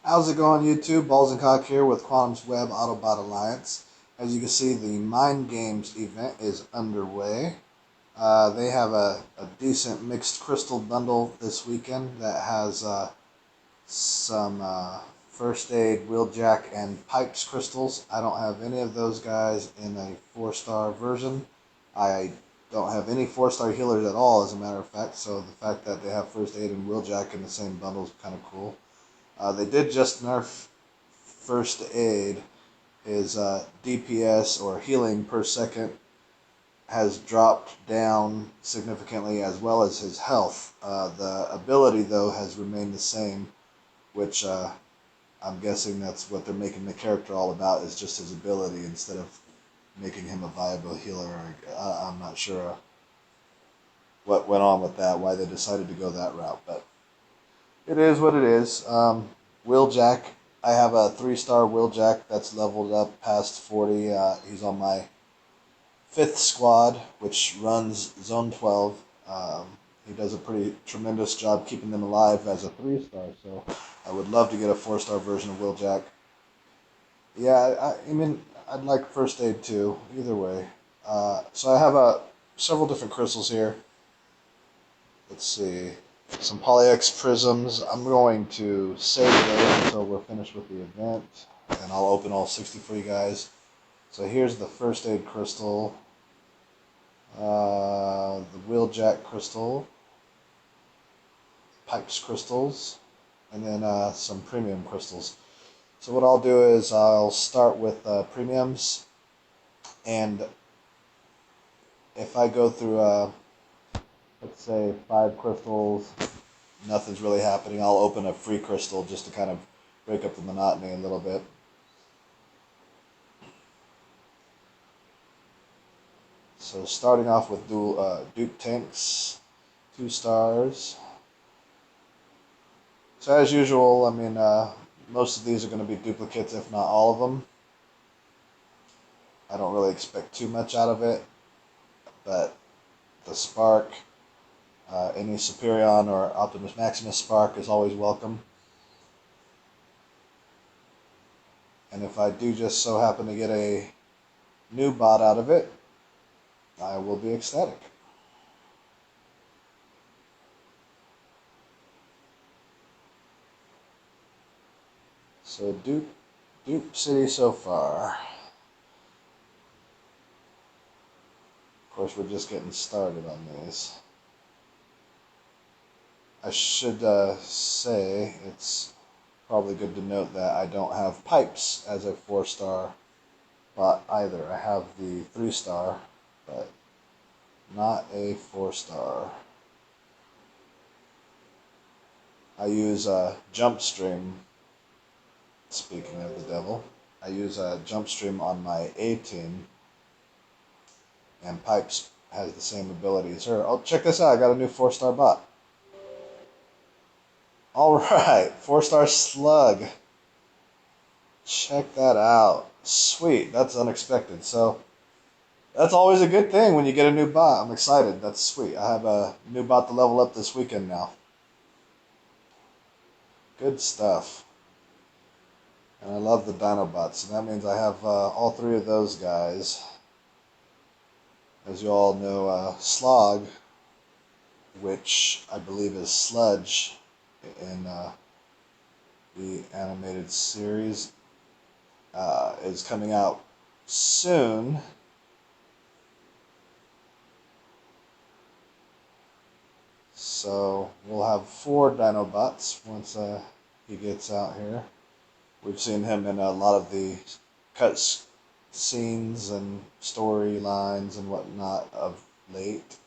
How's it going, YouTube? Balls and Cock here with Quantum's Web Autobot Alliance. As you can see, the Mind Games event is underway. They have a decent mixed crystal bundle this weekend that has some First Aid, Wheeljack, and Pipes crystals. I don't have any of those guys in a 4-star version. I don't have any 4-star healers at all, as a matter of fact, so the fact that they have First Aid and Wheeljack in the same bundle is kind of cool. They did just nerf First Aid. His DPS, or healing per second, has dropped down significantly, as well as his health. The ability, though, has remained the same, which I'm guessing that's what they're making the character all about, is just his ability instead of making him a viable healer. I'm not sure what went on with that, why they decided to go that route, but it is what it is. Wheeljack, I have a 3-star Wheeljack that's leveled up past 40. He's on my 5th squad, which runs Zone 12. He does a pretty tremendous job keeping them alive as a 3-star, so I would love to get a 4-star version of Wheeljack. Yeah, I mean, I'd like First Aid too, either way. So I have several different crystals here. Let's see. Some Poly-X prisms. I'm going to save those until we're finished with the event, and I'll open all 60 for you guys. So here's the First Aid crystal, the Wheeljack crystal, Pipes crystals, and then some premium crystals. So what I'll do is I'll start with premiums, and if I go through let's say 5 crystals, nothing's really happening, I'll open a free crystal just to kind of break up the monotony a little bit. So starting off with Duke tanks, 2 stars. So as usual, I mean, most of these are going to be duplicates, if not all of them. I don't really expect too much out of it, but the Spark, any Superion or Optimus Maximus Spark is always welcome. And if I do just so happen to get a new bot out of it, I will be ecstatic. So Dupe City so far. Of course, we're just getting started on these. I should say it's probably good to note that I don't have Pipes as a 4-star bot either. I have the 3-star, but not a 4-star. I use Jump Stream. Speaking of the devil, I use Jump Stream on my A team, and Pipes has the same ability as her. Oh, check this out! I got a new 4-star bot. Alright, 4-star Slug. Check that out. Sweet, that's unexpected. So, that's always a good thing when you get a new bot. I'm excited. That's sweet. I have a new bot to level up this weekend now. Good stuff. And I love the Dinobots. And that means I have all 3 of those guys. As you all know, Slog, which I believe is Sludge in the animated series, is coming out soon. So we'll have 4 Dinobots once he gets out here. We've seen him in a lot of the cut scenes and storylines and whatnot of late.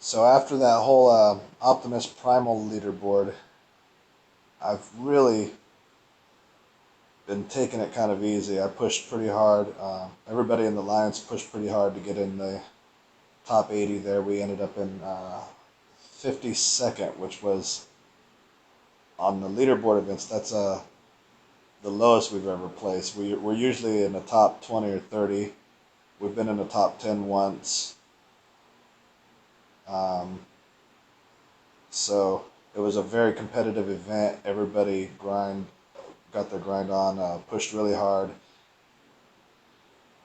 So after that whole Optimus Primal leaderboard, I've really been taking it kind of easy. I pushed pretty hard. Everybody in the Alliance pushed pretty hard to get in the top 80 there. We ended up in 52nd, which was on the leaderboard events. That's the lowest we've ever placed. We're usually in the top 20 or 30. We've been in the top 10 once. Um, so it was a very competitive event. Everybody got their grind on, pushed really hard,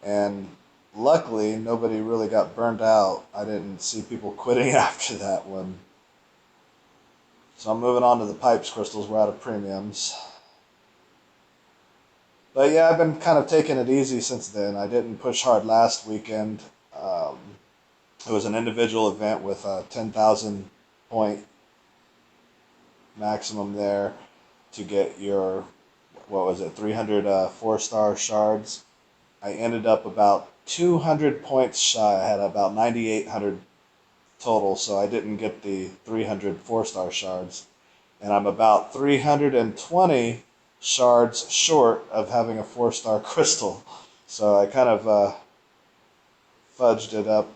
and luckily nobody really got burned out. I didn't see people quitting after that one. So I'm moving on to the pipes crystals. We're out of premiums. But yeah, I've been kind of taking it easy since then. I didn't push hard last weekend. Um, it was an individual event with a 10,000 point maximum there to get your, what was it, 300 4-star shards. I ended up about 200 points shy. I had about 9,800 total, so I didn't get the 300 4-star shards. And I'm about 320 shards short of having a 4-star crystal. So I kind of fudged it up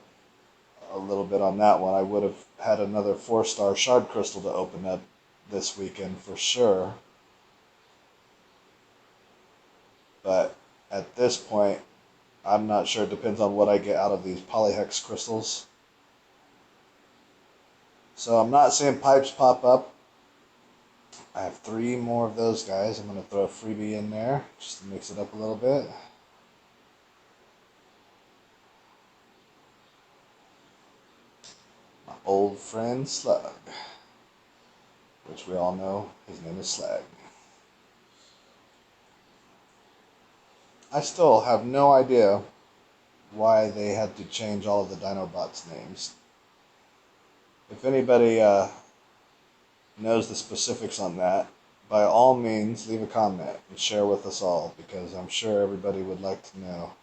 a little bit on that one. I would have had another 4-star shard crystal to open up this weekend for sure. But at this point, I'm not sure. It depends on what I get out of these polyhex crystals. So I'm not seeing pipes pop up. I have 3 more of those guys. I'm going to throw a freebie in there just to mix it up a little bit. My old friend Slug, which we all know his name is Slag. I still have no idea why they had to change all of the Dinobots names. If anybody knows the specifics on that, by all means leave a comment and share with us all, because I'm sure everybody would like to know.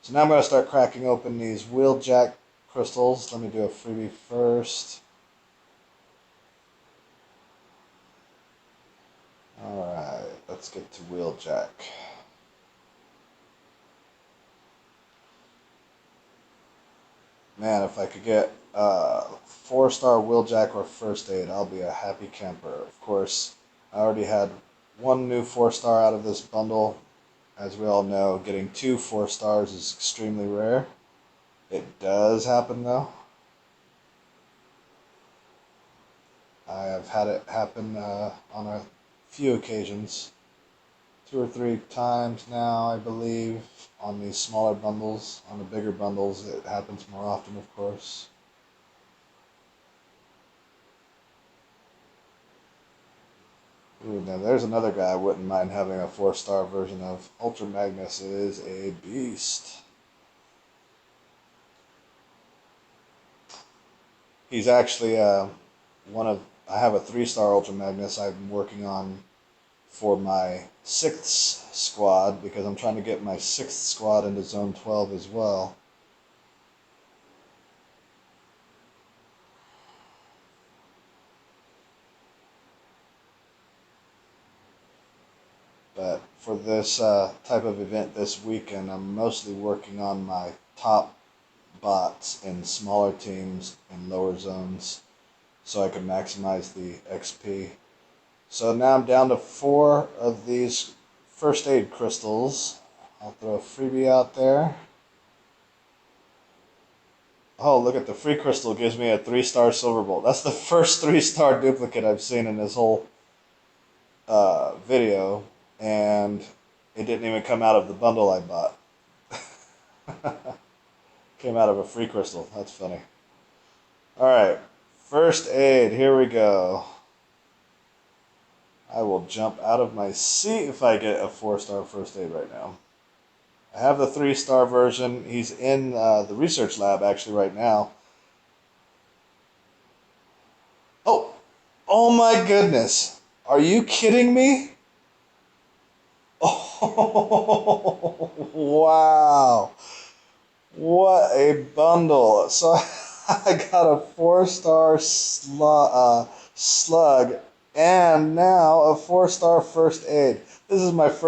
So now I'm going to start cracking open these Wheeljack crystals. Let me do a freebie first. Alright, let's get to Wheeljack. Man, if I could get 4-star Wheeljack or First Aid, I'll be a happy camper. Of course, I already had 1 new 4-star out of this bundle. As we all know, getting 2 4-stars is extremely rare. It does happen though. I have had it happen on a few occasions. 2 or 3 times now, I believe, on these smaller bundles. On the bigger bundles, it happens more often, of course. Ooh, now there's another guy I wouldn't mind having a 4-star version of. Ultra Magnus is a beast. He's actually I have a 3-star Ultra Magnus I'm working on for my 6th squad, because I'm trying to get my 6th squad into Zone 12 as well. But for this type of event this weekend, I'm mostly working on my top bots in smaller teams in lower zones so I can maximize the XP. So now I'm down to 4 of these first aid crystals. I'll throw a freebie out there. Oh, look at the free crystal, gives me a 3-star silver bolt. That's the first 3-star duplicate I've seen in this whole video, and it didn't even come out of the bundle I bought. Came out of a free crystal. That's funny. Alright, first aid, here we go. I will jump out of my seat if I get a 4-star first aid right now. I have the 3-star version. He's in the research lab actually right now. Oh, oh my goodness. Are you kidding me? Oh, wow. What a bundle. So I got a 4-star slug and now a 4-star first aid. This is my first